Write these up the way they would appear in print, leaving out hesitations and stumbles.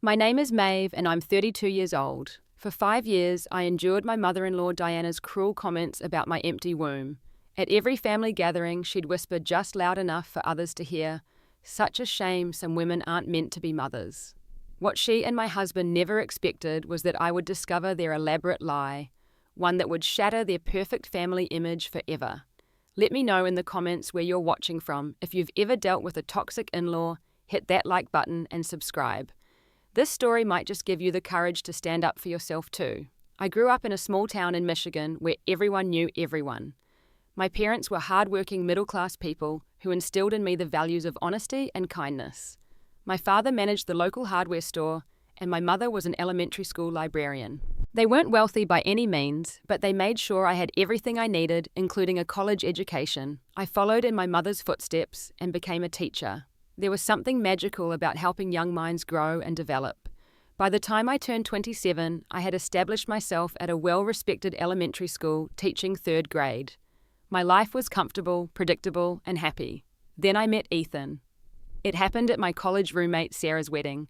My name is Maeve and I'm 32 years old. For 5 years, I endured my mother-in-law Diana's cruel comments about my empty womb. At every family gathering, she'd whisper just loud enough for others to hear, "Such a shame some women aren't meant to be mothers." What she and my husband never expected was that I would discover their elaborate lie, one that would shatter their perfect family image forever. Let me know in the comments where you're watching from. If you've ever dealt with a toxic in-law, hit that like button and subscribe. This story might just give you the courage to stand up for yourself too. I grew up in a small town in Michigan where everyone knew everyone. My parents were hard-working middle-class people who instilled in me the values of honesty and kindness. My father managed the local hardware store, and my mother was an elementary school librarian. They weren't wealthy by any means, but they made sure I had everything I needed, including a college education. I followed in my mother's footsteps and became a teacher. There was something magical about helping young minds grow and develop. By the time I turned 27, I had established myself at a well-respected elementary school teaching 3rd grade. My life was comfortable, predictable, and happy. Then I met Ethan. It happened at my college roommate Sarah's wedding.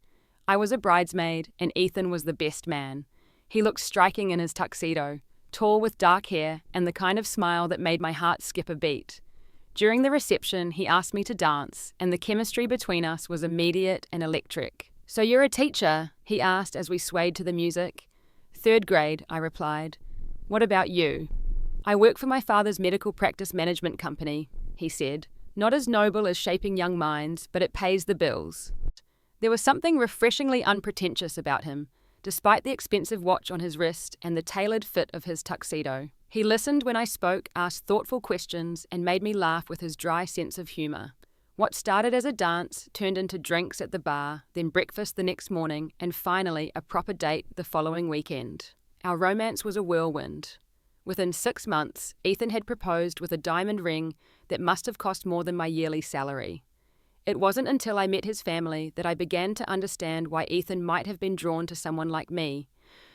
I was a bridesmaid, and Ethan was the best man. He looked striking in his tuxedo, tall with dark hair, and the kind of smile that made my heart skip a beat. During the reception, he asked me to dance, and the chemistry between us was immediate and electric. "So you're a teacher?" he asked as we swayed to the music. "3rd grade," I replied. "What about you?" "I work for my father's medical practice management company," he said. "Not as noble as shaping young minds, but it pays the bills." There was something refreshingly unpretentious about him, despite the expensive watch on his wrist and the tailored fit of his tuxedo. He listened when I spoke, asked thoughtful questions, and made me laugh with his dry sense of humor. What started as a dance turned into drinks at the bar, then breakfast the next morning, and finally a proper date the following weekend. Our romance was a whirlwind. Within 6 months, Ethan had proposed with a diamond ring that must have cost more than my yearly salary. It wasn't until I met his family that I began to understand why Ethan might have been drawn to someone like me,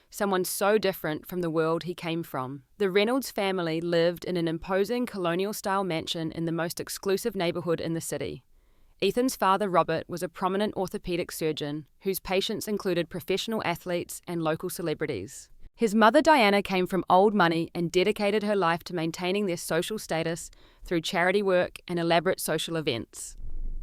someone so different from the world he came from. The Reynolds family lived in an imposing colonial-style mansion in the most exclusive neighborhood in the city. Ethan's father, Robert, was a prominent orthopedic surgeon whose patients included professional athletes and local celebrities. His mother, Diana, came from old money and dedicated her life to maintaining their social status through charity work and elaborate social events.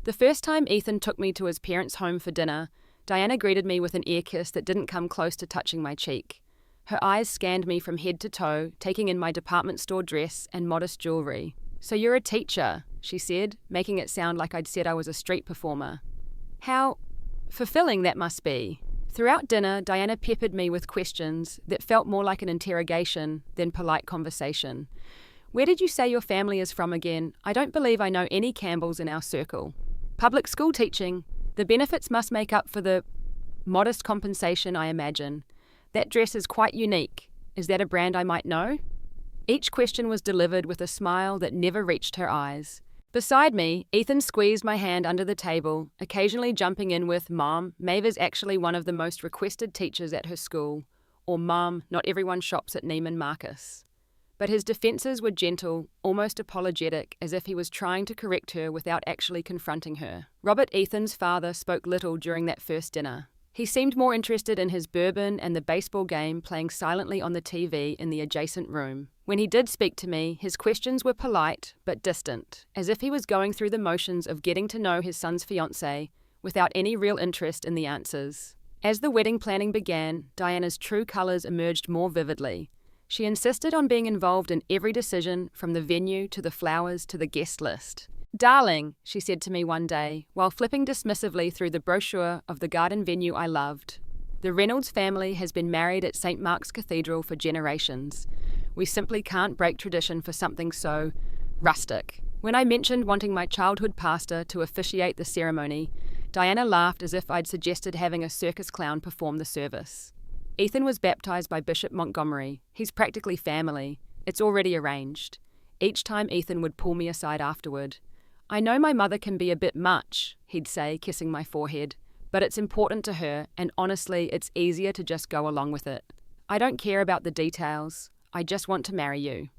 The first time Ethan took me to his parents' home for dinner, Diana greeted me with an ear kiss that didn't come close to touching my cheek. Her eyes scanned me from head to toe, taking in my department store dress and modest jewelry. "So you're a teacher," she said, making it sound like I'd said I was a street performer. How fulfilling that must be. Throughout dinner, Diana peppered me with questions that felt more like an interrogation than polite conversation. "Where did you say your family is from again? I don't believe I know any Campbells in our circle." "Public school teaching. The benefits must make up for the modest compensation, I imagine. That dress is quite unique. Is that a brand I might know?" Each question was delivered with a smile that never reached her eyes. Beside me, Ethan squeezed my hand under the table, occasionally jumping in with, "Mom, Maeve is actually one of the most requested teachers at her school," or "Mom, not everyone shops at Neiman Marcus." But his defenses were gentle, almost apologetic, as if he was trying to correct her without actually confronting her. Robert, Ethan's father, spoke little during that first dinner. He seemed more interested in his bourbon and the baseball game playing silently on the TV in the adjacent room. When he did speak to me, his questions were polite but distant, as if he was going through the motions of getting to know his son's fiancée without any real interest in the answers. As the wedding planning began, Diana's true colors emerged more vividly. She insisted on being involved in every decision, from the venue to the flowers to the guest list. "Darling," she said to me one day, while flipping dismissively through the brochure of the garden venue I loved, "the Reynolds family has been married at St. Mark's Cathedral for generations. We simply can't break tradition for something so rustic." When I mentioned wanting my childhood pastor to officiate the ceremony, Diana laughed as if I'd suggested having a circus clown perform the service. Ethan was baptized by Bishop Montgomery. He's practically family. It's already arranged. Each time Ethan would pull me aside afterward. "I know my mother can be a bit much," he'd say, kissing my forehead, "but it's important to her, and honestly, it's easier to just go along with it. I don't care about the details. I just want to marry you."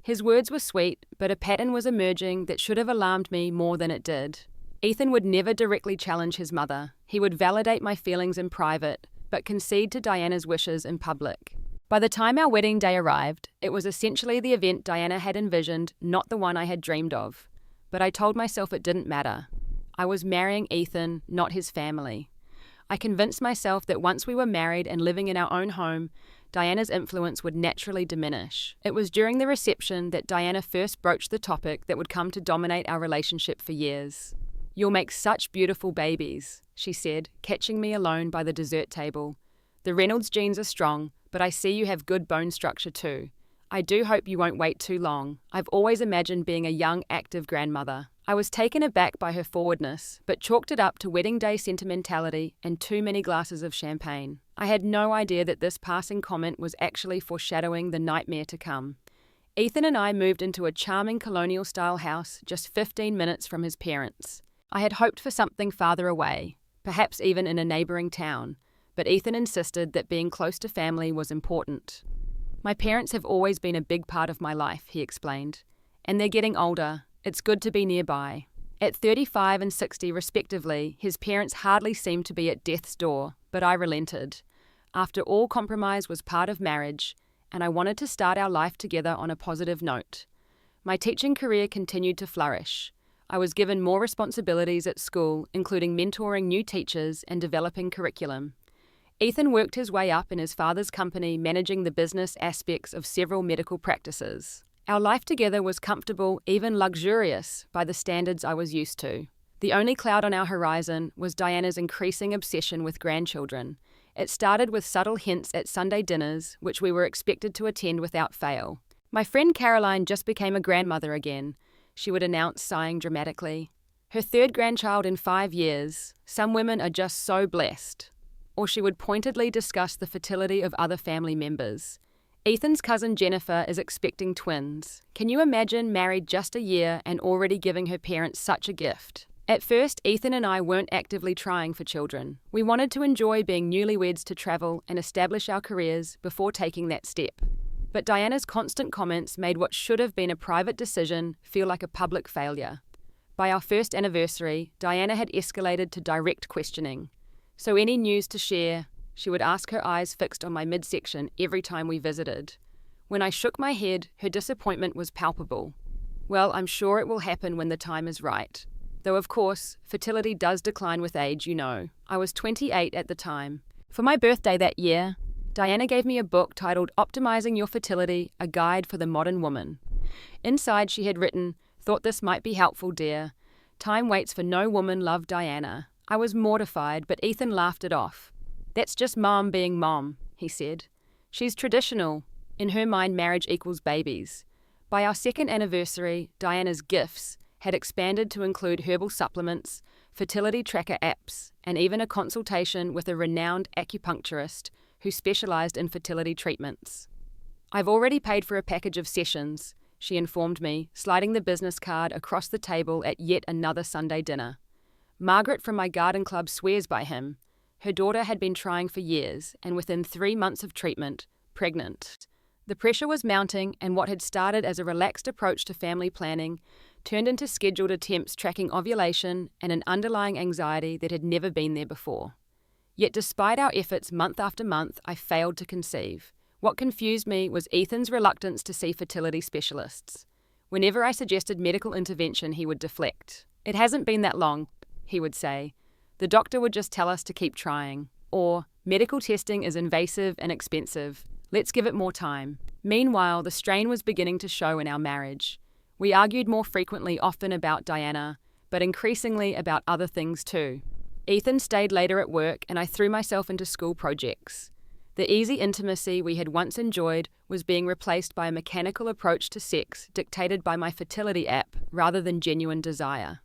His words were sweet, but a pattern was emerging that should have alarmed me more than it did. Ethan would never directly challenge his mother. He would validate my feelings in private, but concede to Diana's wishes in public. By the time our wedding day arrived, it was essentially the event Diana had envisioned, not the one I had dreamed of. But I told myself it didn't matter. I was marrying Ethan, not his family. I convinced myself that once we were married and living in our own home, Diana's influence would naturally diminish. It was during the reception that Diana first broached the topic that would come to dominate our relationship for years. "You'll make such beautiful babies," she said, catching me alone by the dessert table. "The Reynolds genes are strong, but I see you have good bone structure too. I do hope you won't wait too long. I've always imagined being a young, active grandmother." I was taken aback by her forwardness, but chalked it up to wedding day sentimentality and too many glasses of champagne. I had no idea that this passing comment was actually foreshadowing the nightmare to come. Ethan and I moved into a charming colonial-style house just 15 minutes from his parents. I had hoped for something farther away, perhaps even in a neighbouring town, but Ethan insisted that being close to family was important. "My parents have always been a big part of my life," he explained, "and they're getting older. It's good to be nearby." At 35 and 60 respectively, his parents hardly seemed to be at death's door, but I relented. After all, compromise was part of marriage, and I wanted to start our life together on a positive note. My teaching career continued to flourish. I was given more responsibilities at school, including mentoring new teachers and developing curriculum. Ethan worked his way up in his father's company, managing the business aspects of several medical practices. Our life together was comfortable, even luxurious, by the standards I was used to. The only cloud on our horizon was Diana's increasing obsession with grandchildren. It started with subtle hints at Sunday dinners, which we were expected to attend without fail. "My friend Caroline just became a grandmother again," she would announce, sighing dramatically. "Her third grandchild in 5 years. Some women are just so blessed." Or she would pointedly discuss the fertility of other family members. "Ethan's cousin Jennifer is expecting twins. Can you imagine married just a year and already giving her parents such a gift?" At first, Ethan and I weren't actively trying for children. We wanted to enjoy being newlyweds to travel and establish our careers before taking that step. But Diana's constant comments made what should have been a private decision feel like a public failure. By our first anniversary, Diana had escalated to direct questioning. "So any news to share?" she would ask, her eyes fixed on my midsection every time we visited. When I shook my head, her disappointment was palpable. "Well, I'm sure it will happen when the time is right. Though, of course, fertility does decline with age, you know." I was 28 at the time. For my birthday that year, Diana gave me a book titled Optimizing Your Fertility, A Guide for the Modern Woman. Inside she had written, "Thought this might be helpful, dear. Time waits for no woman, love Diana." I was mortified, but Ethan laughed it off. "That's just mom being mom," he said. "She's traditional. In her mind, marriage equals babies." By our second anniversary, Diana's gifts had expanded to include herbal supplements, fertility tracker apps, and even a consultation with a renowned acupuncturist who specialized in fertility treatments. "I've already paid for a package of sessions," she informed me, sliding the business card across the table at yet another Sunday dinner. "Margaret from my garden club swears by him. Her daughter had been trying for years, and within 3 months of treatment, pregnant." The pressure was mounting, and what had started as a relaxed approach to family planning turned into scheduled attempts tracking ovulation and an underlying anxiety that had never been there before. Yet despite our efforts month after month, I failed to conceive. What confused me was Ethan's reluctance to see fertility specialists. Whenever I suggested medical intervention, he would deflect. "It hasn't been that long," he would say. "The doctor would just tell us to keep trying." Or, "Medical testing is invasive and expensive. Let's give it more time." Meanwhile, the strain was beginning to show in our marriage. We argued more frequently, often about Diana, but increasingly about other things too. Ethan stayed later at work, and I threw myself into school projects. The easy intimacy we had once enjoyed was being replaced by a mechanical approach to sex dictated by my fertility app rather than genuine desire.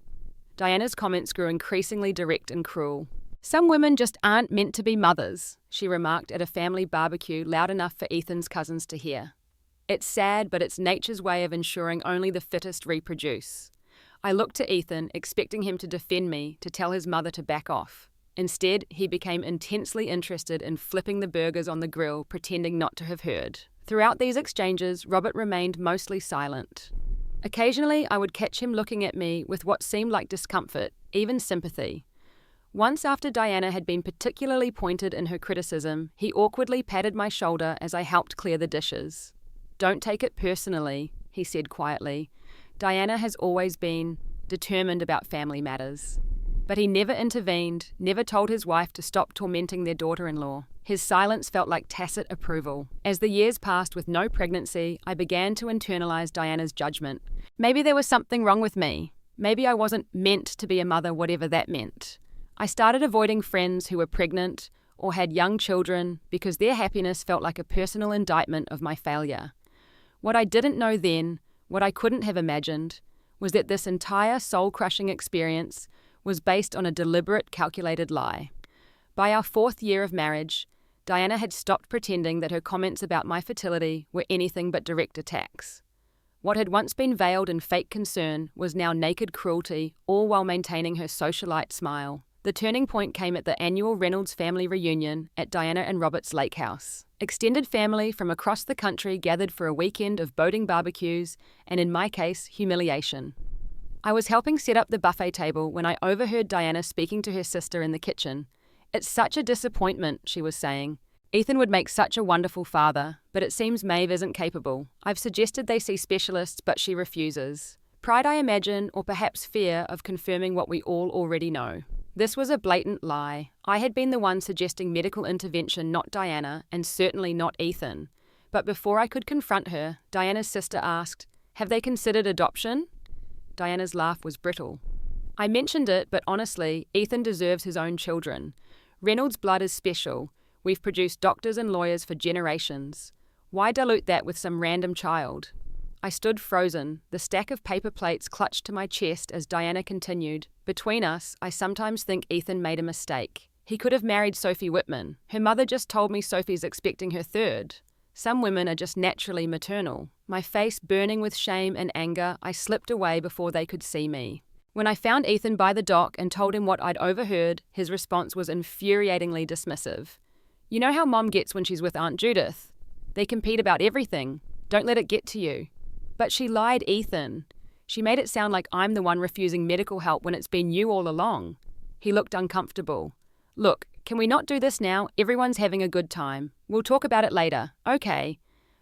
Diana's comments grew increasingly direct and cruel. "Some women just aren't meant to be mothers," she remarked at a family barbecue loud enough for Ethan's cousins to hear. "It's sad, but it's nature's way of ensuring only the fittest reproduce." I looked to Ethan, expecting him to defend me, to tell his mother to back off. Instead, he became intensely interested in flipping the burgers on the grill, pretending not to have heard. Throughout these exchanges, Robert remained mostly silent. Occasionally, I would catch him looking at me with what seemed like discomfort, even sympathy. Once after Diana had been particularly pointed in her criticism, he awkwardly patted my shoulder as I helped clear the dishes. "Don't take it personally," he said quietly. "Diana has always been determined about family matters." But he never intervened, never told his wife to stop tormenting their daughter-in-law. His silence felt like tacit approval. As the years passed with no pregnancy, I began to internalize Diana's judgment. Maybe there was something wrong with me. Maybe I wasn't meant to be a mother, whatever that meant. I started avoiding friends who were pregnant or had young children because their happiness felt like a personal indictment of my failure. What I didn't know then, what I couldn't have imagined, was that this entire soul-crushing experience was based on a deliberate, calculated lie. By our 4th year of marriage, Diana had stopped pretending that her comments about my fertility were anything but direct attacks. What had once been veiled in fake concern was now naked cruelty, all while maintaining her socialite smile. The turning point came at the annual Reynolds family reunion at Diana and Robert's lake house. Extended family from across the country gathered for a weekend of boating barbecues and, in my case, humiliation. I was helping set up the buffet table when I overheard Diana speaking to her sister in the kitchen. "It's such a disappointment," she was saying. "Ethan would make such a wonderful father, but it seems Maeve isn't capable. I've suggested they see specialists, but she refuses." Pride, I imagine, or perhaps fear of confirming what we all already know. This was a blatant lie. I had been the one suggesting medical intervention, not Diana, and certainly not Ethan. But before I could confront her, Diana's sister asked, "Have they considered adoption?" Diana's laugh was brittle. "I mentioned it, but honestly, Ethan deserves his own children. Reynolds' blood is special. We've produced doctors and lawyers for generations. Why dilute that with some random child?" I stood frozen, the stack of paper plates clutched to my chest as Diana continued. "Between us, I sometimes think Ethan made a mistake. He could have married Sophie Whitman. Her mother just told me Sophie's expecting her 3rd. Some women are just naturally maternal." My face burning with shame and anger, I slipped away before they could see me. When I found Ethan by the dock and told him what I'd overheard, his response was infuriatingly dismissive. "You know how Mom gets when she's with Aunt Judith? They compete about everything. Don't let it get to you." "But she lied, Ethan. She made it sound like I'm the one refusing medical help when it's been you all along." He looked uncomfortable. "Look, can we not do this now? Everyone's having a good time. We'll talk about it later." "Okay."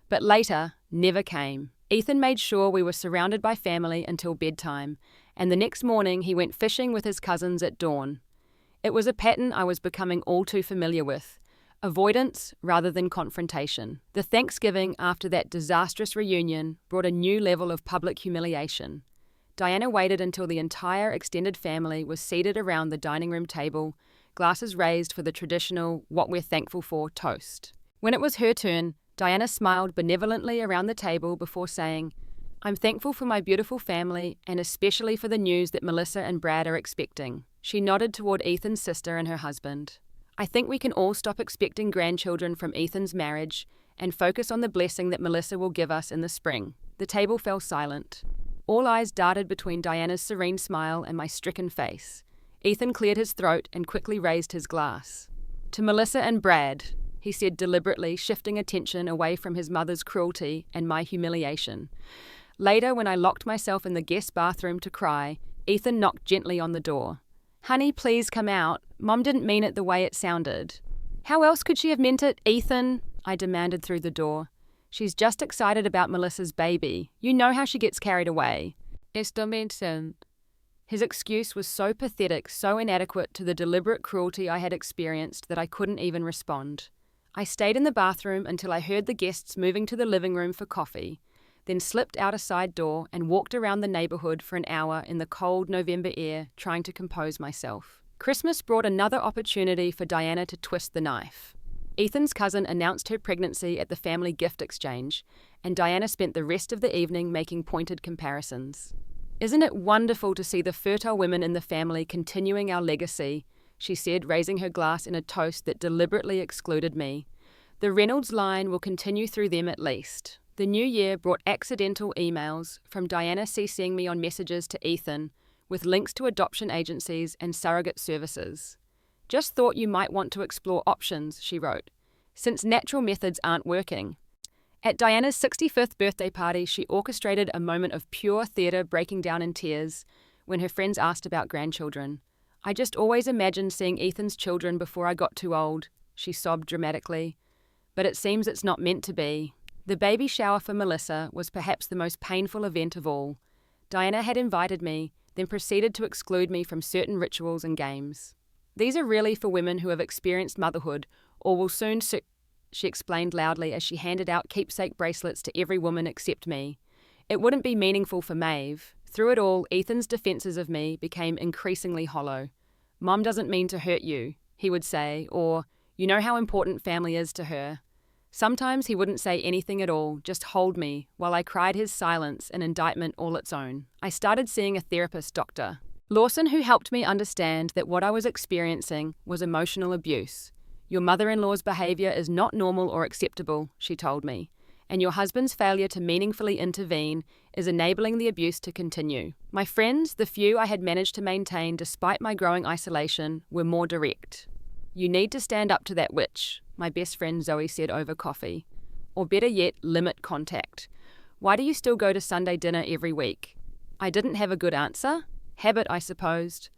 But later never came. Ethan made sure we were surrounded by family until bedtime, and the next morning he went fishing with his cousins at dawn. It was a pattern I was becoming all too familiar with. Avoidance rather than confrontation. The Thanksgiving after that disastrous reunion brought a new level of public humiliation. Diana waited until the entire extended family was seated around the dining room table, glasses raised for the traditional "what we're thankful for" toast. When it was her turn, Diana smiled benevolently around the table before saying, "I'm thankful for my beautiful family and especially for the news that Melissa and Brad are expecting." She nodded toward Ethan's sister and her husband. "I think we can all stop expecting grandchildren from Ethan's marriage and focus on the blessing that Melissa will give us in the spring." The table fell silent. All eyes darted between Diana's serene smile and my stricken face. Ethan cleared his throat and quickly raised his glass. "To Melissa and Brad," he said deliberately, shifting attention away from his mother's cruelty and my humiliation. Later, when I locked myself in the guest bathroom to cry, Ethan knocked gently on the door. "Honey, please come out. Mom didn't mean it the way it sounded." "How else could she have meant it, Ethan?" I demanded through the door. "She's just excited about Melissa's baby. You know how she gets carried away." His excuse was so pathetic, so inadequate to the deliberate cruelty I had experienced that I couldn't even respond. I stayed in the bathroom until I heard the guests moving to the living room for coffee, then slipped out a side door and walked around the neighborhood for an hour in the cold November air, trying to compose myself. Christmas brought another opportunity for Diana to twist the knife. Ethan's cousin announced her pregnancy at the family gift exchange, and Diana spent the rest of the evening making pointed comparisons. "Isn't it wonderful to see the fertile women in the family continuing our legacy?" she said, raising her glass in a toast that deliberately excluded me. "The Reynolds line will continue through them at least." The new year brought accidental emails from Diana CCing me on messages to Ethan with links to adoption agencies and surrogate services. "Just thought you might want to explore options," she wrote, "since natural methods aren't working." At Diana's 65th birthday party, she orchestrated a moment of pure theatre breaking down in tears when her friends asked about grandchildren. "I just always imagined seeing Ethan's children before I got too old," she sobbed dramatically. "But it seems it's not meant to be." The baby shower for Melissa was perhaps the most painful event of all. Diana had invited me, then proceeded to exclude me from certain rituals and games. "These are really for women who have experienced motherhood, or will soon she explained loudly as she handed out keepsake bracelets to every woman except me. It wouldn't be meaningful for Maeve. Through it all, Ethan's defences of me became increasingly hollow. "Mom doesn't mean to hurt you," he would say, or, "You know how important family is to her." Sometimes he wouldn't say anything at all, just hold me, while I cried his silence an indictment all its own. I started seeing a therapist, Dr. Lawson, who helped me understand that what I was experiencing was emotional abuse. "Your mother-in-law's behaviour is not normal or acceptable," she told me, "and your husband's failure to meaningfully intervene is enabling the abuse to continue." My friends, the few I had managed to maintain despite my growing isolation, were more direct. "You need to stand up to that witch," my best friend Zoe said over coffee. Or better yet, limit contact. "Why do you still go to Sunday dinner every week?" I didn't have a good answer. Habit, I supposed.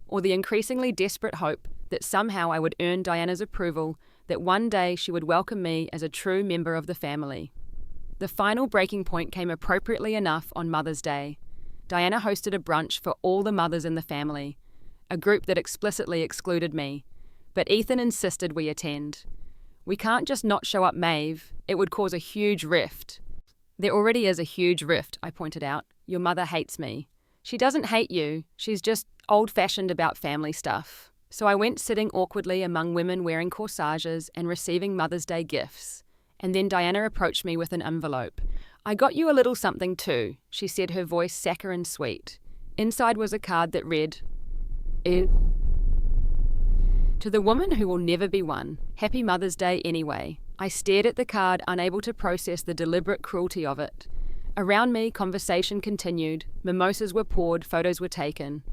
Or the increasingly desperate hope that somehow I would earn Diana's approval, that one day she would welcome me as a true member of the family. The final breaking point came appropriately enough on Mother's Day. Diana hosted a brunch for all the mothers in the family, a group that explicitly excluded me. But Ethan insisted we attend. "We can't just not show up, Maeve. It would cause a huge rift." "There already is a huge rift," I pointed out. "Your mother hates me." "She doesn't hate you. She's just old-fashioned about family stuff." So I went sitting awkwardly among women wearing corsages and receiving Mother's Day gifts. And then Diana approached me with an envelope. "I got you a little something too," she said, her voice saccharine sweet. Inside was a card that read, "To the woman who will never be one, Happy Mother's Day anyway." I stared at the card, unable to process the deliberate cruelty of it. Around me, conversation continued, mimosas were poured, photos were taken.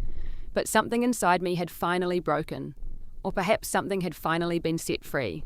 But something inside me had finally broken. Or perhaps something had finally been set free.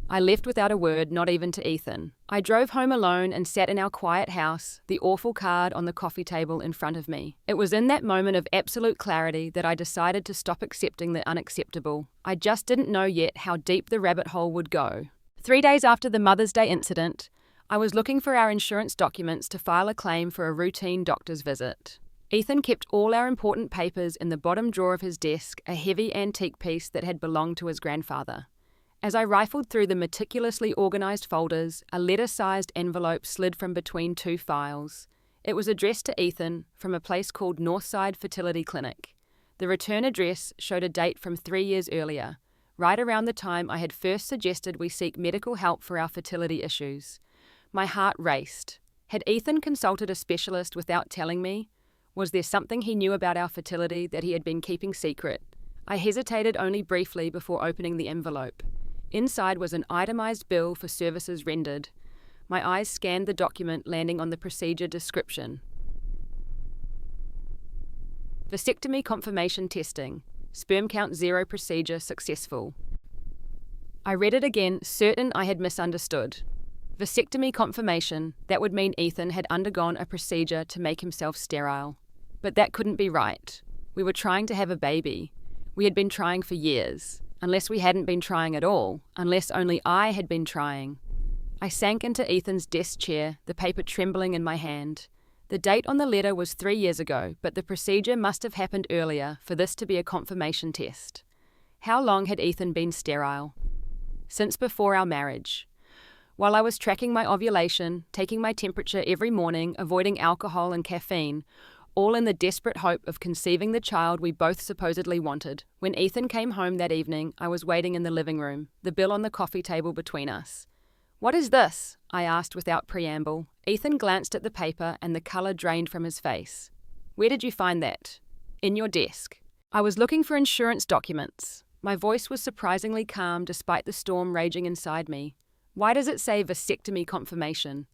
I left without a word, not even to Ethan. I drove home alone and sat in our quiet house, the awful card on the coffee table in front of me. It was in that moment of absolute clarity that I decided to stop accepting the unacceptable. I just didn't know yet how deep the rabbit hole would go. 3 days after the Mother's Day incident, I was looking for our insurance documents to file a claim for a routine doctor's visit. Ethan kept all our important papers in the bottom drawer of his desk, a heavy antique piece that had belonged to his grandfather. As I rifled through the meticulously organised folders, a letter-sized envelope slid from between 2 files. It was addressed to Ethan from a place called Northside Fertility Clinic. The return address showed a date from 3 years earlier, right around the time I had first suggested we seek medical help for our fertility issues. My heart raced. Had Ethan consulted a specialist without telling me? Was there something he knew about our fertility that he had been keeping secret? I hesitated only briefly before opening the envelope. Inside was an itemised bill for services rendered. My eyes scanned the document, landing on the procedure description. Vasectomy confirmation testing. Sperm count 0 procedure successful. I read it again, certain I had misunderstood. Vasectomy confirmation, that would mean Ethan had undergone a procedure to make himself sterile. But that couldn't be right. We were trying to have a baby. We had been trying for years. Unless we hadn't been trying at all. Unless only I had been trying. I sank into Ethan's desk chair, the paper trembling in my hand. The date on the letter was 3 years ago, but the procedure must have happened earlier for this to be a confirmation test. How long had Ethan been sterile? Since before our marriage. While I was tracking my ovulation, taking my temperature every morning, avoiding alcohol and caffeine, all in the desperate hope of conceiving the child we both supposedly wanted. When Ethan came home that evening, I was waiting in the living room, the bill on the coffee table between us. "What is this?" I asked without preamble. Ethan glanced at the paper and the colour drained from his face. "Where did you find that?" "In your desk." I was looking for insurance documents. My voice was surprisingly calm despite the storm raging inside me. "Why does it say vasectomy confirmation?"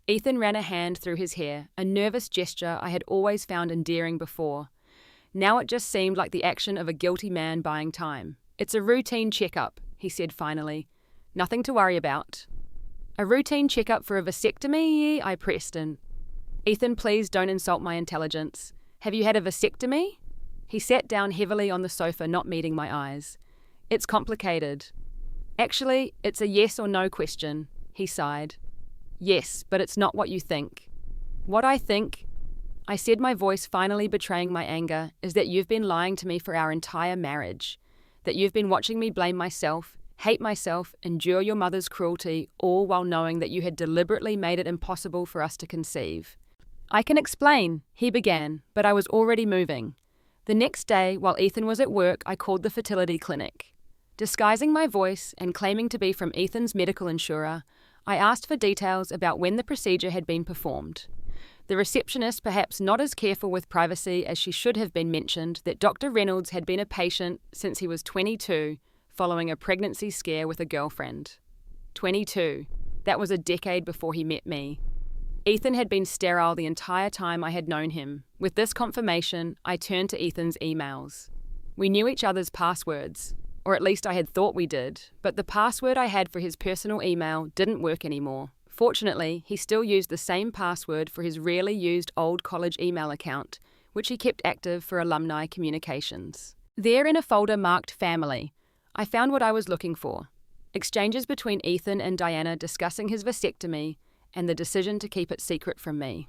Ethan ran a hand through his hair, a nervous gesture I had always found endearing before. Now it just seemed like the action of a guilty man buying time. "It's a routine checkup," he said finally. "Nothing to worry about." "A routine checkup for a vasectomy?" I pressed in. "Ethan, please don't insult my intelligence. Have you had a vasectomy?" He sat down heavily on the sofa, not meeting my eyes. It's complicated. Actually, it's a yes or no question, he sighed. Yes, but it's not what you think. What I think, I said, my voice finally betraying my anger, is that you've been lying to me for our entire marriage. That you've been watching me blame myself, hate myself, endure your mother's cruelty, all while knowing that you had deliberately made it impossible for us to conceive. I can explain, he began, but I was already moving. The next day, while Ethan was at work, I called the fertility clinic. Disguising my voice and claiming to be from Ethan's medical insurer, I asked for details about when the procedure had been performed. The receptionist, perhaps not as careful with privacy as she should have been, mentioned that Dr. Reynolds had been a patient since he was 22, following a pregnancy scare with a girlfriend. 22. That was a decade before he met me. Ethan had been sterile the entire time I had known him. With this confirmation, I turned to Ethan's emails. We knew each other's passwords, or at least I had thought we did, but the password I had for his personal email didn't work anymore. Fortunately, he still used the same password for his rarely used old college email account, which he kept active for alumni communications. There, in a folder marked Family, I found what I was looking for. Exchanges between Ethan and Diana discussing his vasectomy and the decision to keep it secret from me.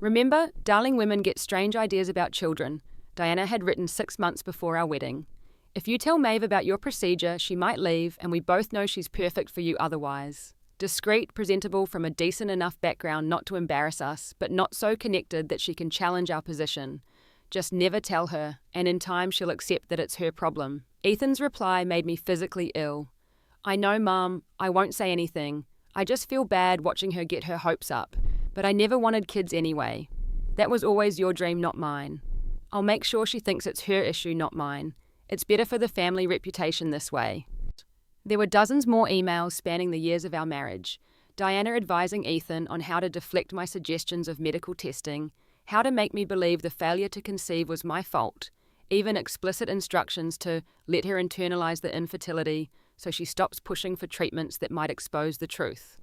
Remember, darling women get strange ideas about children, Diana had written 6 months before our wedding. If you tell Maeve about your procedure, she might leave, and we both know she's perfect for you otherwise. Discreet, presentable, from a decent enough background not to embarrass us, but not so connected that she can challenge our position. Just never tell her, and in time she'll accept that it's her problem. Ethan's reply made me physically ill. I know, Mom, I won't say anything. I just feel bad watching her get her hopes up, but I never wanted kids anyway. That was always your dream, not mine. I'll make sure she thinks it's her issue, not mine. It's better for the family reputation this way. There were dozens more emails spanning the years of our marriage. Diana advising Ethan on how to deflect my suggestions of medical testing, how to make me believe the failure to conceive was my fault, even explicit instructions to let her internalize the infertility so she stops pushing for treatments that might expose the truth.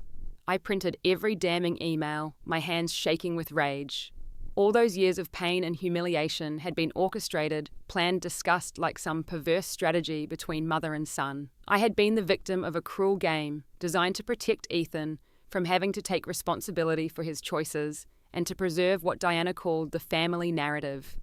I printed every damning email, my hands shaking with rage. All those years of pain and humiliation had been orchestrated, planned, discussed like some perverse strategy between mother and son. I had been the victim of a cruel game designed to protect Ethan from having to take responsibility for his choices and to preserve what Diana called the family narrative.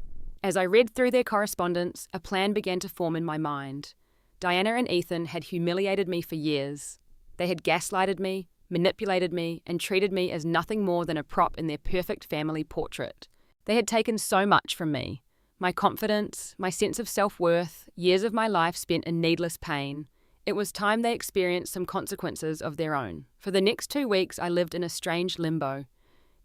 As I read through their correspondence, a plan began to form in my mind. Diana and Ethan had humiliated me for years. They had gaslighted me, manipulated me, and treated me as nothing more than a prop in their perfect family portrait. They had taken so much from me. My confidence, my sense of self-worth, years of my life spent in needless pain. It was time they experienced some consequences of their own. For the next 2 weeks, I lived in a strange limbo.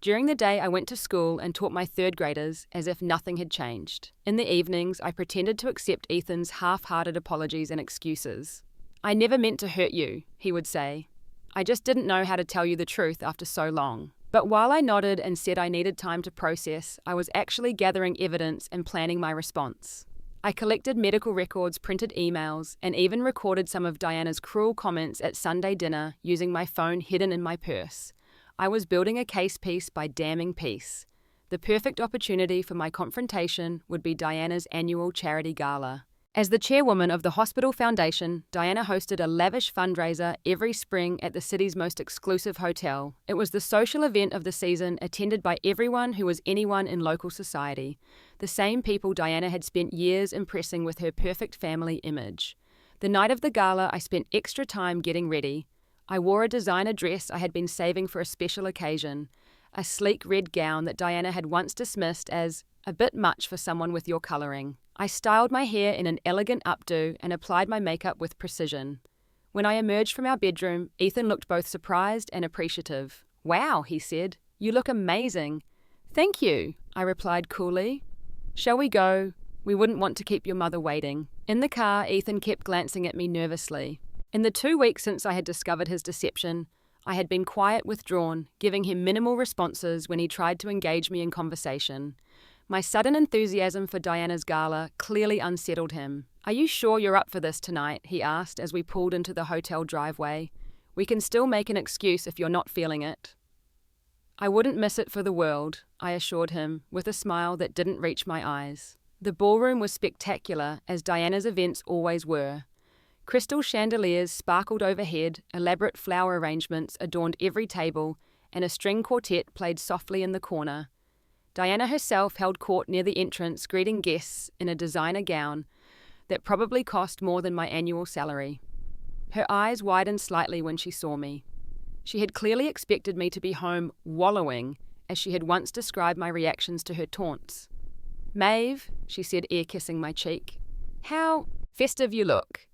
During the day, I went to school and taught my third graders as if nothing had changed. In the evenings, I pretended to accept Ethan's half-hearted apologies and excuses. I never meant to hurt you, he would say. I just didn't know how to tell you the truth after so long. But while I nodded and said I needed time to process, I was actually gathering evidence and planning my response. I collected medical records, printed emails, and even recorded some of Diana's cruel comments at Sunday dinner using my phone hidden in my purse. I was building a case piece by damning piece. The perfect opportunity for my confrontation would be Diana's annual charity gala. As the chairwoman of the hospital foundation, Diana hosted a lavish fundraiser every spring at the city's most exclusive hotel. It was the social event of the season, attended by everyone who was anyone in local society, the same people Diana had spent years impressing with her perfect family image. The night of the gala, I spent extra time getting ready. I wore a designer dress I had been saving for a special occasion, a sleek red gown that Diana had once dismissed as a bit much for someone with your colouring. I styled my hair in an elegant updo and applied my makeup with precision. When I emerged from our bedroom, Ethan looked both surprised and appreciative. "Wow," he said, "you look amazing." "Thank you," I replied coolly. "Shall we go? We wouldn't want to keep your mother waiting." In the car, Ethan kept glancing at me nervously. In the 2 weeks since I had discovered his deception, I had been quiet, withdrawn, giving him minimal responses when he tried to engage me in conversation. My sudden enthusiasm for Diana's gala clearly unsettled him. "Are you sure you're up for this tonight?" he asked as we pulled into the hotel driveway. "We can still make an excuse if you're not feeling it." "I wouldn't miss it for the world," I assured him, with a smile that didn't reach my eyes. The ballroom was spectacular, as Diana's events always were. Crystal chandeliers sparkled overhead, elaborate flower arrangements adorned every table, and a string quartet played softly in the corner. Diana herself held court near the entrance, greeting guests in a designer gown that probably cost more than my annual salary. Her eyes widened slightly when she saw me. She had clearly expected me to be home wallowing, as she had once described my reactions to her taunts. "Maeve," she said, ear-kissing my cheek. "How festive you look."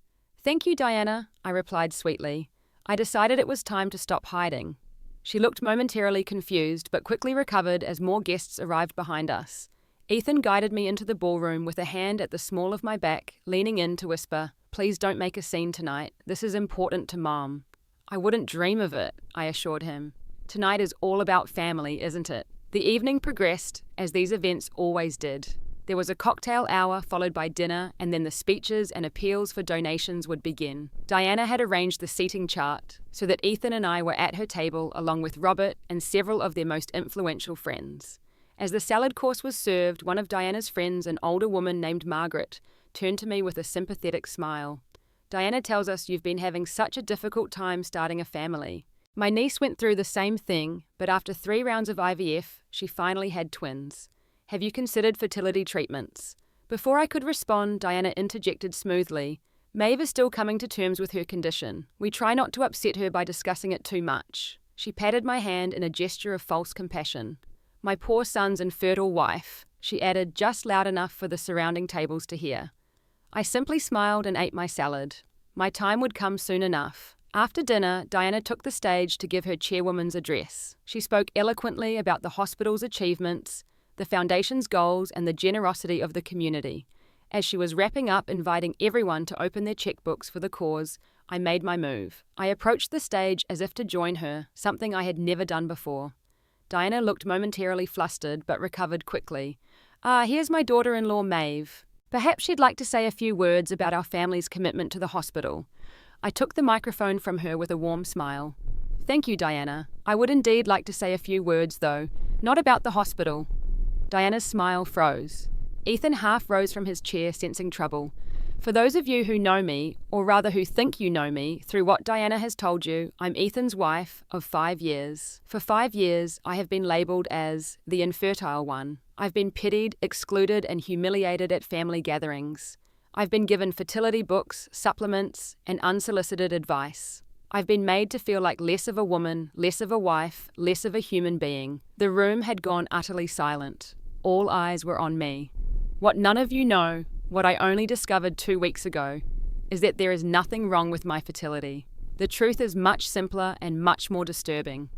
"Thank you, Diana," I replied sweetly. I decided it was time to stop hiding. She looked momentarily confused, but quickly recovered as more guests arrived behind us. Ethan guided me into the ballroom with a hand at the small of my back, leaning in to whisper, "Please don't make a scene tonight. This is important to Mom." "I wouldn't dream of it," I assured him. "Tonight is all about family, isn't it?" The evening progressed, as these events always did. There was a cocktail hour followed by dinner, and then the speeches and appeals for donations would begin. Diana had arranged the seating chart so that Ethan and I were at her table along with Robert and several of their most influential friends. As the salad course was served, one of Diana's friends, an older woman named Margaret, turned to me with a sympathetic smile. "Diana tells us you've been having such a difficult time starting a family. My niece went through the same thing, but after 3 rounds of IVF, she finally had twins. Have you considered fertility treatments?" Before I could respond, Diana interjected smoothly, "Maeve is still coming to terms with her condition. We try not to upset her by discussing it too much." She patted my hand in a gesture of false compassion. "My poor son's infertile wife," she added, just loud enough for the surrounding tables to hear. I simply smiled and ate my salad. My time would come soon enough. After dinner, Diana took the stage to give her chairwoman's address. She spoke eloquently about the hospital's achievements, the foundation's goals, and the generosity of the community. As she was wrapping up, inviting everyone to open their checkbooks for the cause, I made my move. I approached the stage as if to join her, something I had never done before. Diana looked momentarily flustered, but recovered quickly. Here's my daughter-in-law, Maeve. Perhaps she'd like to say a few words about our family's commitment to the hospital." I took the microphone from her with a warm smile. "Thank you, Diana. I would indeed like to say a few words, though, not about the hospital." Diana's smile froze. Ethan half rose from his chair, sensing trouble. "For those of you who know me, or rather who think you know me, through what Diana has told you, I'm Ethan's wife of 5 years. For 5 years, I have been labelled as the infertile one. I've been pitied, excluded, and humiliated at family gatherings. I've been given fertility books, supplements, and unsolicited advice. I've been made to feel like less of a woman, less of a wife, less of a human being." The room had gone utterly silent. All eyes were on me. "What none of you know, what I only discovered 2 weeks ago, is that there is nothing wrong with my fertility. The truth is much simpler and much more disturbing."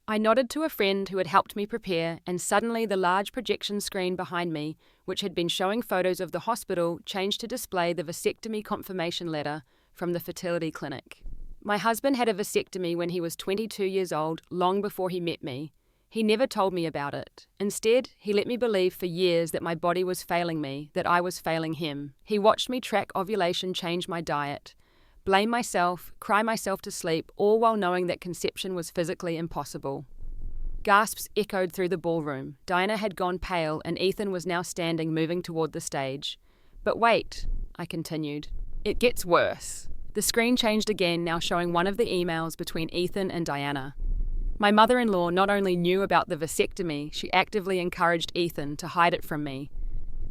I nodded to a friend who had helped me prepare, and suddenly the large projection screen behind me, which had been showing photos of the hospital, changed to display the vasectomy confirmation letter from the fertility clinic. My husband had a vasectomy when he was 22 years old, long before he met me. He never told me about it. Instead, he let me believe for years that my body was failing me, that I was failing him. He watched me track ovulation, change my diet, blame myself, cry myself to sleep, all while knowing that conception was physically impossible. Gasps echoed through the ballroom. Diana had gone pale, and Ethan was now standing, moving toward the stage. "But wait," I continued. "It gets worse." The screen changed again, now showing one of the emails between Ethan and Diana. My mother-in-law not only knew about the vasectomy, she actively encouraged Ethan to hide it from me.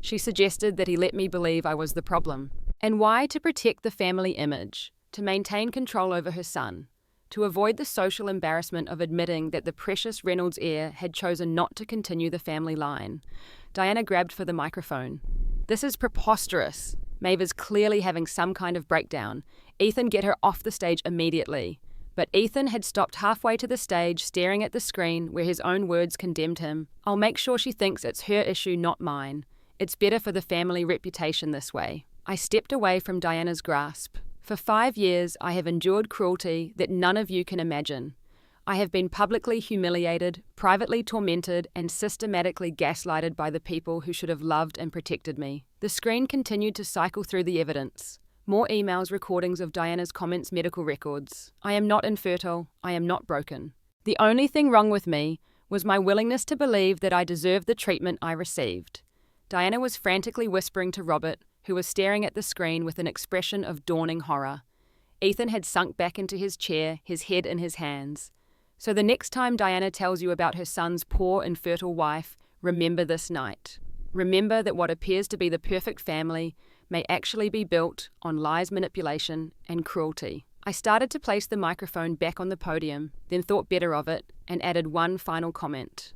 She suggested that he let me believe I was the problem. And why? To protect the family image, to maintain control over her son, to avoid the social embarrassment of admitting that the precious Reynolds heir had chosen not to continue the family line. Diana grabbed for the microphone. "This is preposterous. Maeve is clearly having some kind of breakdown. Ethan, get her off the stage immediately." But Ethan had stopped halfway to the stage, staring at the screen where his own words condemned him. "I'll make sure she thinks it's her issue, not mine. It's better for the family reputation this way." I stepped away from Diana's grasp. For 5 years, I have endured cruelty that none of you can imagine. I have been publicly humiliated, privately tormented, and systematically gaslighted by the people who should have loved and protected me. The screen continued to cycle through the evidence. More emails, recordings of Diana's comments, medical records. I am not infertile. I am not broken. The only thing wrong with me was my willingness to believe that I deserved the treatment I received. Diana was frantically whispering to Robert, who was staring at the screen with an expression of dawning horror. Ethan had sunk back into his chair, his head in his hands. So the next time Diana tells you about her son's poor, infertile wife, remember this night. Remember that what appears to be the perfect family may actually be built on lies, manipulation, and cruelty. I started to place the microphone back on the podium, then thought better of it, and added one final comment.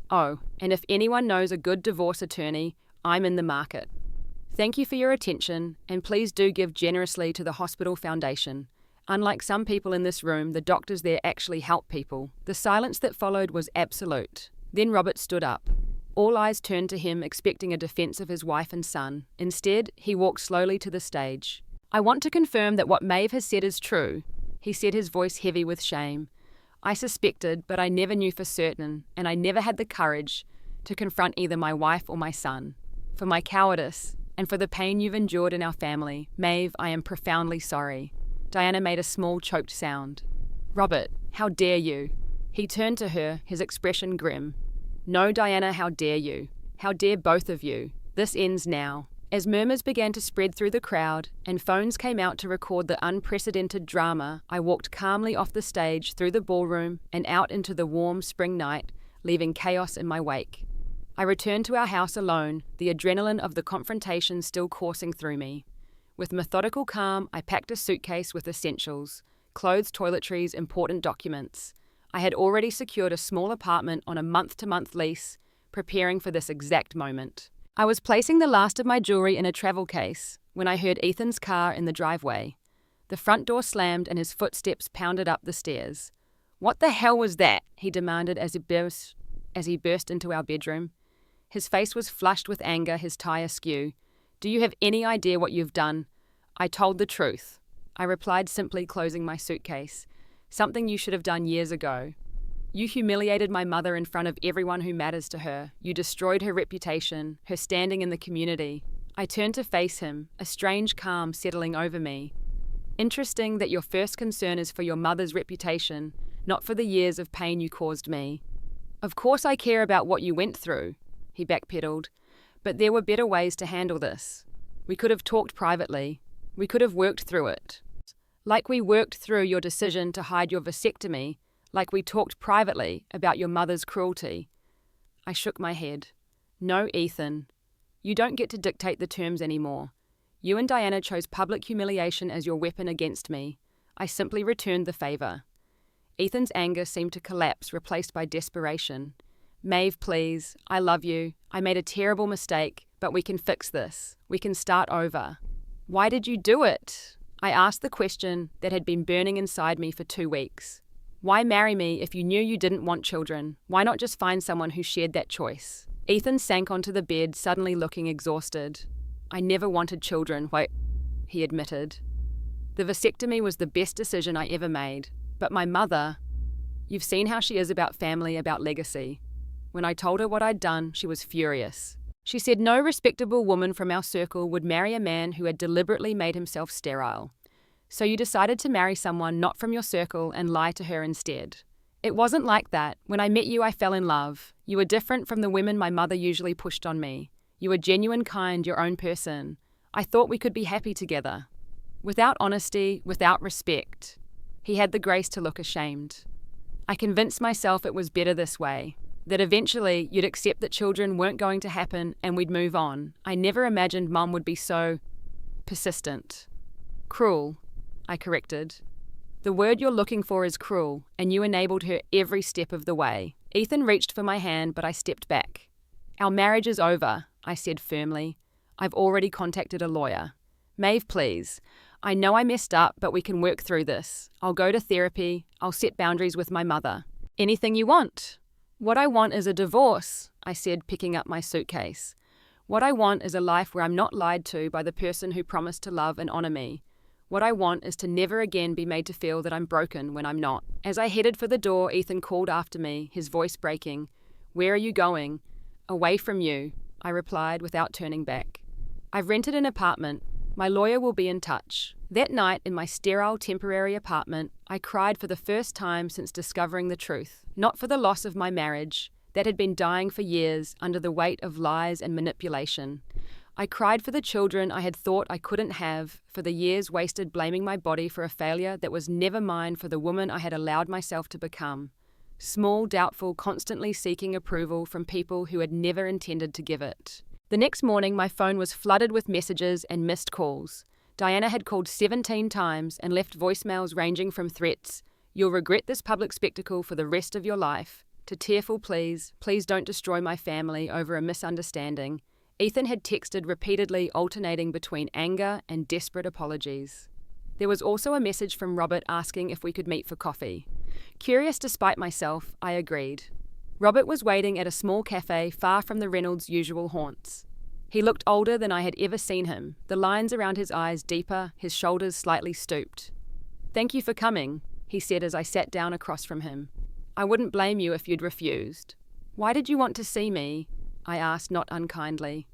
Oh, and if anyone knows a good divorce attorney, I'm in the market. Thank you for your attention, and please do give generously to the Hospital Foundation. Unlike some people in this room, the doctors there actually help people. The silence that followed was absolute. Then Robert stood up. All eyes turned to him, expecting a defense of his wife and son. Instead, he walked slowly to the stage. I want to confirm that what Maeve has said is true, he said, his voice heavy with shame. I suspected, but I never knew for certain, and I never had the courage to confront either my wife or my son. For my cowardice, and for the pain you've endured in our family, Maeve, I am profoundly sorry. Diana made a small, choked sound. Robert, how dare you? He turned to her, his expression grim. No, Diana, how dare you? How dare both of you? This ends now. As murmurs began to spread through the crowd and phones came out to record the unprecedented drama, I walked calmly off the stage, through the ballroom, and out into the warm spring night, leaving chaos in my wake. I returned to our house alone, the adrenaline of the confrontation still coursing through me. With methodical calm, I packed a suitcase with essentials, clothes, toiletries, important documents. I had already secured a small apartment on a month-to-month lease, preparing for this exact moment. I was placing the last of my jewelry in a travel case when I heard Ethan's car in the driveway. The front door slammed and his footsteps pounded up the stairs. What the hell was that? He demanded as he burst into our bedroom. His face was flushed with anger, his tie askew. Do you have any idea what you've done? I told the truth. I replied, simply closing my suitcase. Something you should have done years ago. You humiliated my mother in front of everyone who matters to her. You destroyed her reputation, her standing in the community. I turned to face him, a strange calm settling over me. Interesting that your first concern is for your mother's reputation, not for the years of pain you caused me. Of course I care about what you went through, he backpedaled, but there were better ways to handle this. We could have talked privately. We could have worked through it. Like we worked through your decision to hide your vasectomy, like we talked privately about your mother's cruelty. I shook my head. No, Ethan. You don't get to dictate the terms anymore. You and Diana chose public humiliation as your weapon against me. I simply returned the favor. Ethan's anger seemed to collapse, replaced by desperation. Maeve, please. I love you. I made a terrible mistake, but we can fix this. We can start over. Why did you do it? I asked the question that had been burning inside me for 2 weeks. Why marry me if you knew you didn't want children? Why not just find someone who shared that choice? Ethan sank onto the bed, suddenly looking exhausted. I never wanted children, he admitted. The vasectomy was the best decision I ever made. But my mother, you've seen how she is about family, about legacy. When I told her what I'd done, she was furious. She said no respectable woman from our circle would marry a man who had deliberately made himself sterile. So you decided to marry someone not from your circle and lie to her instead. It wasn't like that. When I met you, I fell in love. You were different from the women my mother usually pushed on me. You were genuine, kind, your own person. I thought we could be happy together. Without honesty, without respect. He had the grace to look ashamed. I convinced myself it was better this way. That eventually you'd accept that children weren't going to happen and we'd move on. I never imagined Mum would be so persistent. Cruel, I corrected. The word you're looking for is cruel, and you enabled her every step of the way. Ethan reached for my hand, but I stepped back. Our marriage is over, I said firmly. I've already contacted a lawyer. Maeve, please. I know I messed up, but we can work through this. I'll go to therapy. I'll set boundaries with my mother. Anything you want. What I want is a divorce, I said, picking up my suitcase. What I want is a life where I'm not lied to by the person who promised to love and honor me. What I want is to never again be made to feel that I'm broken when I'm not. As I headed for the door, Ethan called after me, his voice breaking. Where are you going? Away from you, I replied without turning back. I've rented an apartment. My lawyer will be in touch. That night, in my sterile temporary apartment, I cried for the first time since discovering the truth. Not for the loss of my marriage. that had been dying for years under the weight of lies and manipulation. I cried for the children I had thought I couldn't have, for the years wasted blaming my body for a failure that was never mine, for the woman I had allowed myself to become. Small, doubtful, constantly seeking approval from people who had never intended to give it. The next morning, my phone was flooded with messages and missed calls. Diana had called 17 times and left voicemails ranging from threats, "You'll regret this public spectacle for the rest of your life," to tearful pleas, "Please don't destroy my family over a misunderstanding." Ethan had texted repeatedly, alternating between anger and desperate apologies. There was also a message from Robert asking if we could meet for coffee. Curious despite myself, I agreed. Robert was waiting at a small cafe far from the Reynolds' usual haunts. He looked older than I had ever seen him, the lines around his eyes deeper, his shoulders slightly stooped. "Thank you for coming," he said as I sat down across from him. "I wouldn't blame you if you'd refused." "Why did you want to see me?" I asked, not unkindly.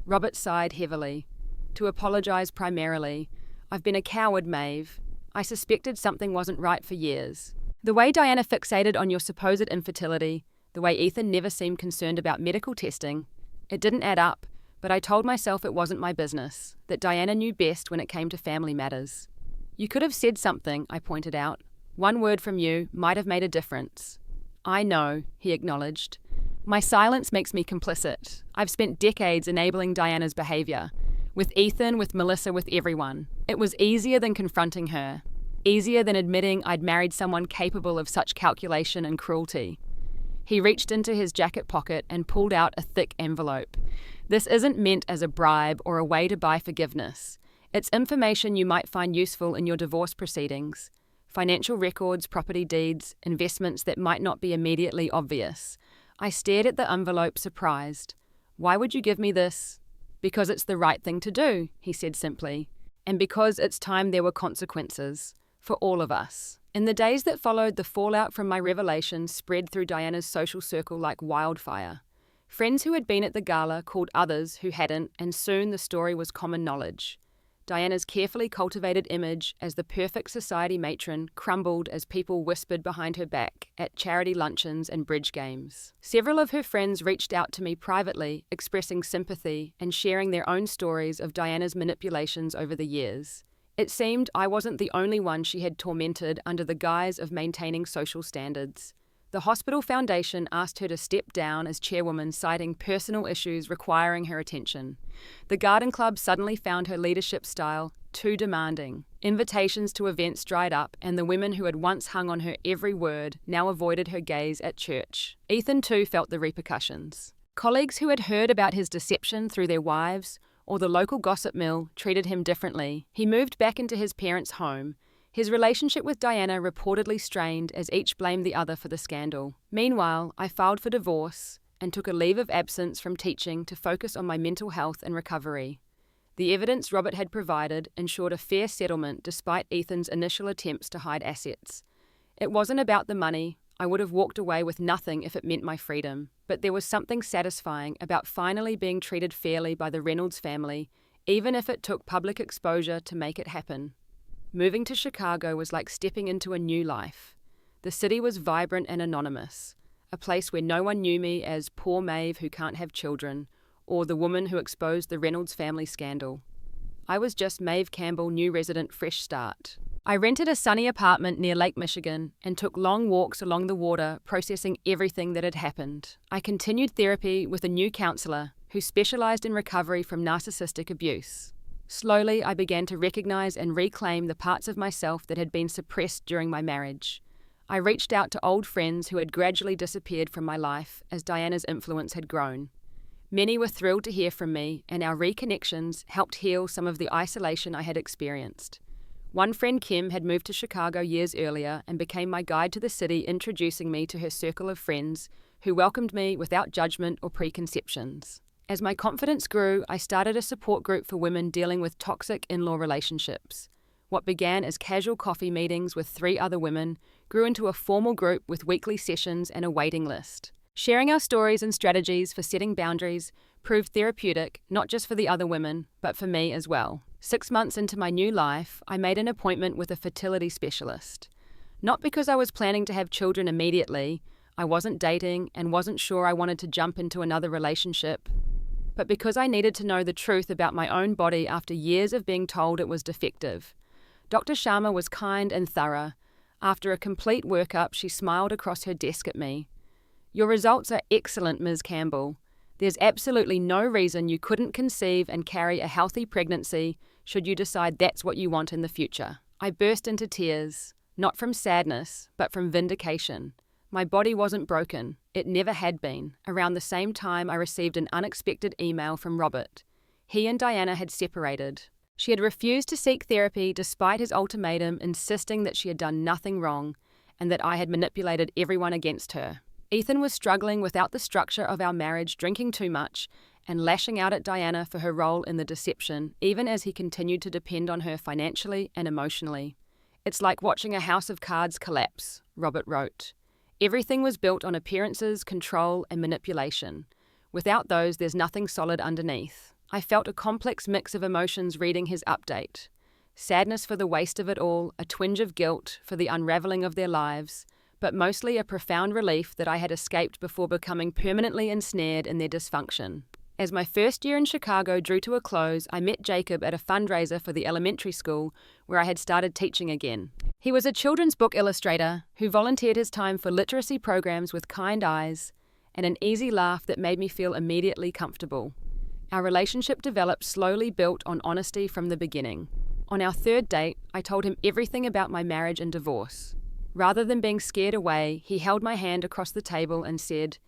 Robert sighed heavily. "To apologize primarily. I've been a coward, Maeve. I suspected something wasn't right for years. The way Diana fixated on your supposed infertility, the way Ethan never seemed concerned about medical testing, it didn't add up, but I told myself it wasn't my business, that Diana knew best when it came to family matters." "You could have said something," I pointed out. "One word from you might have made a difference." "I know," he acknowledged. "My silence makes me complicit. I've spent decades enabling Diana's behavior. With Ethan, with Melissa, with everyone. It was easier than confronting her. Easier than admitting I'd married someone capable of such calculation and cruelty." He reached into his jacket pocket and pulled out a thick envelope. "This isn't meant as a bribe or a way to buy forgiveness. It's information you might find useful in your divorce proceedings. Financial records, property deeds, investments that might not be immediately obvious." I stared at the envelope, surprised. "Why would you give me this?" "Because it's the right thing to do," he said simply. "And because it's time there were consequences. For all of us." In the days that followed, the fallout from my revelation spread through Diana's social circle like wildfire. Friends who had been at the gala called others who hadn't, and soon the story was common knowledge. Diana's carefully cultivated image as the perfect society matron crumbled as people whispered behind her back at charity luncheons and bridge games. Several of her friends reached out to me privately, expressing sympathy and sharing their own stories of Diana's manipulations over the years. It seemed I wasn't the only one she had tormented under the guise of maintaining social standards. The hospital foundation asked her to step down as chairwoman, citing personal issues requiring her attention. The garden club suddenly found her leadership style too demanding. Invitations to events dried up, and the women who had once hung on her every word now avoided her gaze at church. Ethan too felt the repercussions. Colleagues who had heard about his deception through their wives, or the local gossip mill, treated him differently. He moved back into his parents' home. His relationship with Diana reportedly strained as each blamed the other for the scandal. Meanwhile, I filed for divorce and took a leave of absence from teaching to focus on my mental health and recovery. The evidence Robert had provided ensured a fair settlement despite Ethan's initial attempts to hide assets. It wasn't about the money. I would have walked away with nothing if it meant my freedom. But there was something satisfying about finally being treated fairly by the Reynolds family, even if it took public exposure to make it happen. Moving to Chicago was like stepping into a new life. The city was vibrant and anonymous, a place where no one knew me as poor Maeve who can't have children, or the woman who exposed the Reynolds family scandal. I was just Maeve Campbell, new resident, fresh start. I rented a sunny apartment near Lake Michigan and took long walks along the water, processing everything that had happened. I continued therapy with a new counselor who specialized in recovery from narcissistic abuse. Slowly, I began to recognize and reclaim the parts of myself that had been suppressed during my marriage. I reached out to old friends who had gradually disappeared from my life as Diana's influence had grown. Many were thrilled to hear from me, and our reconnections helped heal some of the isolation I had experienced. One friend, Kim, had moved to Chicago years earlier and became my guide to the city, introducing me to her circle of friends who welcomed me without judgment or preconceptions. As my confidence grew, I started a support group for women dealing with toxic in-law relationships. What began as casual coffee meetings with 3 other women grew into a formal group with weekly sessions and a waiting list. Sharing our stories and strategies for setting boundaries proved therapeutic, not just for the other women, but for me as well. 6 months into my new life, I made an appointment with a fertility specialist. Not because I was planning to have children immediately. I wasn't dating and wasn't sure I wanted to jump into another relationship. But because I needed to know the truth about my own body after years of being told it was defective. Dr. Sharma was kind and thorough. After a complete workup, she smiled across her desk at me. "Your results are excellent, Ms. Campbell. There's absolutely no reason you couldn't conceive and carry a healthy pregnancy should you decide that's what you want in the future." I burst into tears, not from sadness, but from vindication. My body wasn't broken. It never had been. Around the same time, I received an unexpected email from Robert. He and Diana had separated. She had refused to seek therapy despite his ultimatum, insisting that she had done nothing wrong and that I had manipulated everyone against her. Ethan was struggling without the structure of our marriage, drinking too much, and lashing out at Diana for her role in the deception, even as he continued to depend on her financially and emotionally. "It's like watching a house of cards collapse," Robert wrote. "Everything was built on appearances, control, and manipulation. Without those, there's nothing solid underneath." I felt a complex mix of emotions reading his update. Sadness for the waste of it all, a twinge of guilt for the unraveling of their lives, but mostly a profound relief that I had escaped before becoming permanently ensnared in their dysfunction. As my first year in Chicago drew to a close, I met Jacob at a fundraiser for the elementary school where I had started teaching again. He was a children's book illustrator who volunteered his time for literacy programs with kind eyes and an easy laugh that made me feel immediately comfortable. Our relationship developed slowly, built on honesty from the beginning. On our third date, I told him everything about my marriage and divorce. Rather than being scared away, he held my hand across the table and said,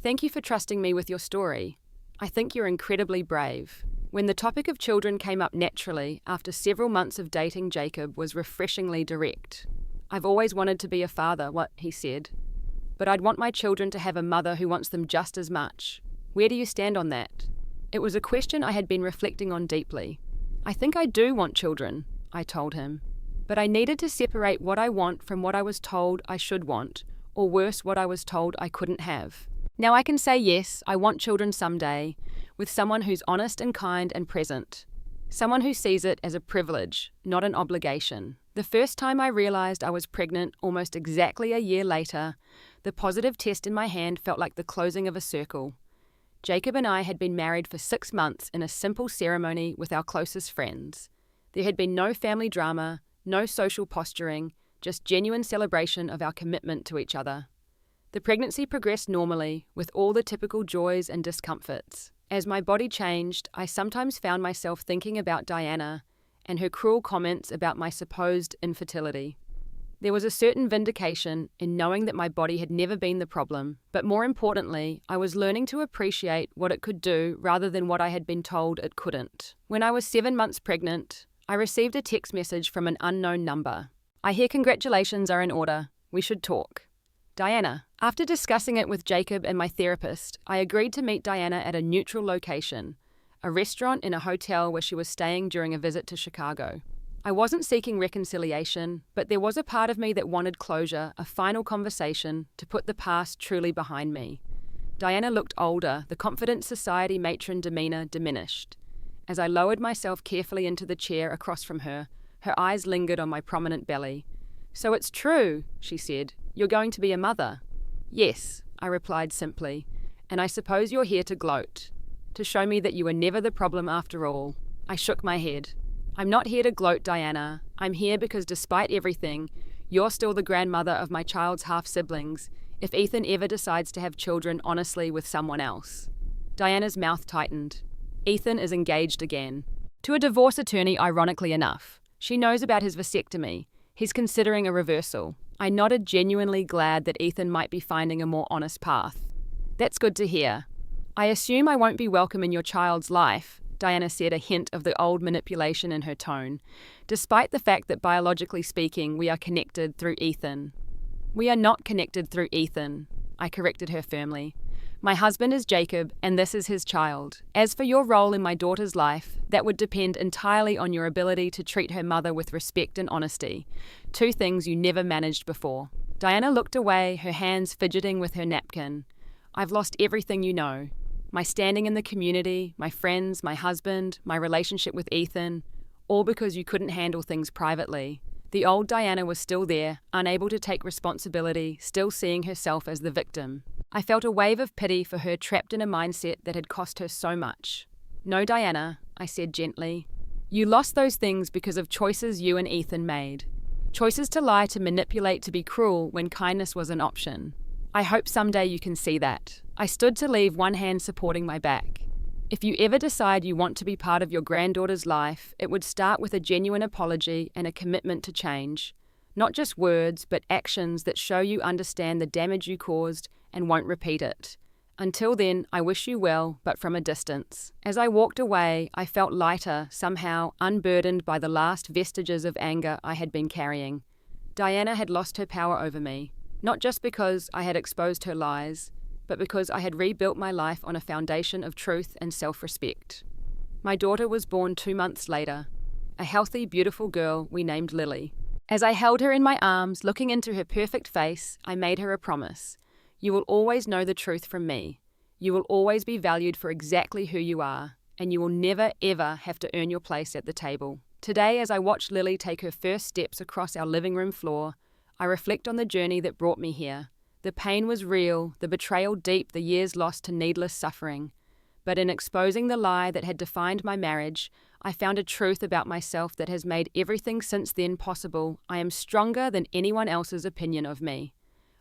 "Thank you for trusting me with your story. I think you're incredibly brave." When the topic of children came up naturally, after several months of dating, Jacob was refreshingly direct. "I've always wanted to be a father," he said. "But I'd want my children to have a mother who wants them just as much. Where do you stand on that?" It was a question I had been reflecting on deeply. "I think I do want children," I told him. "But I needed to separate what I want from what I was told I should want, or worse, what I was told I couldn't have. Now I can say yes, I want children someday, with someone who's honest and kind and present. Someone who sees it as a privilege, not an obligation." The first time I realized I was pregnant, almost exactly a year later, the positive test in my hand felt like the closing of a circle. Jacob and I had been married for 6 months in a simple ceremony with our closest friends. There had been no family drama, no social posturing, just genuine celebration of our commitment to each other. The pregnancy progressed normally, with all the typical joys and discomforts. As my body changed, I sometimes found myself thinking about Diana and her cruel comments about my supposed infertility. There was a certain vindication in knowing that my body had never been the problem, but more importantly, I was learning to appreciate what it could do rather than what I had been told it couldn't. When I was 7 months pregnant, I received a text message from an unknown number. "I hear congratulations are in order. We should talk. Diana." After discussing it with Jacob and my therapist, I agreed to meet Diana at a neutral location, a restaurant in a hotel where she was staying during a visit to Chicago. I wasn't seeking reconciliation, but there was a part of me that wanted closure, a final conversation, to put the past truly behind me. Diana looked older, the confident society matron demeanor diminished. As I lowered myself carefully into the chair across from her, her eyes lingered on my prominent belly. "So it's true," she said. "You're going to be a mother." "Yes," I replied simply, "and I suppose you're here to gloat, to show me that you were never the problem after all." I shook my head. "I'm not here to gloat, Diana. I'm here because despite everything, you're still the grandmother of my child's half-siblings, if Ethan ever decides to have children honestly with someone else." Diana's mouth tightened. "Ethan is engaged again. To a divorce attorney, ironically enough. She knows about his vasectomy. He's considering a reversal." I nodded, genuinely glad that Ethan might be finding a more honest path. "That's good to hear. I assume I won't be welcome in your child's life," Diana said, a hint of the old manipulation in her tone, "despite the fact that biologically speaking, we are connected through Ethan." "We are not connected through Ethan," I corrected her firmly. "My husband is Jacob, and this is his child. As for your role in my daughter's life, that would depend entirely on your ability to treat her mother with respect and honesty, 2 things you never managed before." Diana looked away, her hands fidgeting with her napkin. "I've lost everything you know. My standing in the community, my friends, my husband, my relationship with Ethan, all because you couldn't handle things privately. The old Diana was still there, unable to take responsibility, still seeing herself as the victim. I felt a wave of pity for her, trapped in a mindset that had cost her so much. "No, Diana," I said gently. "You lost those things because of choices you and Ethan made. Choices to lie, to manipulate, to be cruel when kindness was an option. I hope someday you can see that." I stood to leave, one hand supporting my back. "If you ever decide you want to be part of your granddaughter's life, it would start with a genuine apology and a commitment to change. Not just words, but actions that show you understand the damage you caused and won't repeat it. Until then, I wish you well, but from a distance." As I walked away, I felt lighter, somehow unburdened by the last vestiges of anger I had been carrying. Diana had lost her power over me, not just because I had exposed her lies, but because I had rebuilt my life on a foundation of truth and self-respect. My daughter was born 2 months later, a healthy, beautiful girl we named Lily. As I held her in my arms, looking into her perfect face, I made her a promise. "You will always know the truth from me. You will always be valued for exactly who you are, and you will never, ever have to earn your place at the table." Today, as I watch Lily take her first steps across our living room floor, I reflect on the journey that brought me here. The pain was real, the betrayal deep, the years lost to needless suffering. But in exposing the lie that had defined my marriage, I found a truth about myself that has made everything since then possible. I am stronger than anyone else's opinion of me.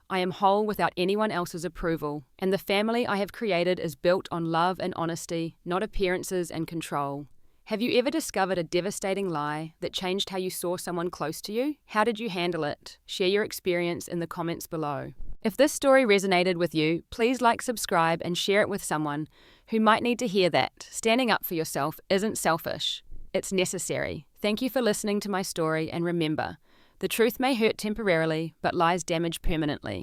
I am whole without anyone else's approval, and the family I have created is built on love and honesty, not appearances and control. Have you ever discovered a devastating lie that changed how you saw someone close to you? How did you handle it? Share your experience in the comments below. If this story resonated with you, please like, subscribe, and share it with someone who might need to hear that standing up for yourself isn't selfish. It's necessary. Thank you for listening to my story, and remember, the truth may hurt temporarily, but lies damage permanently.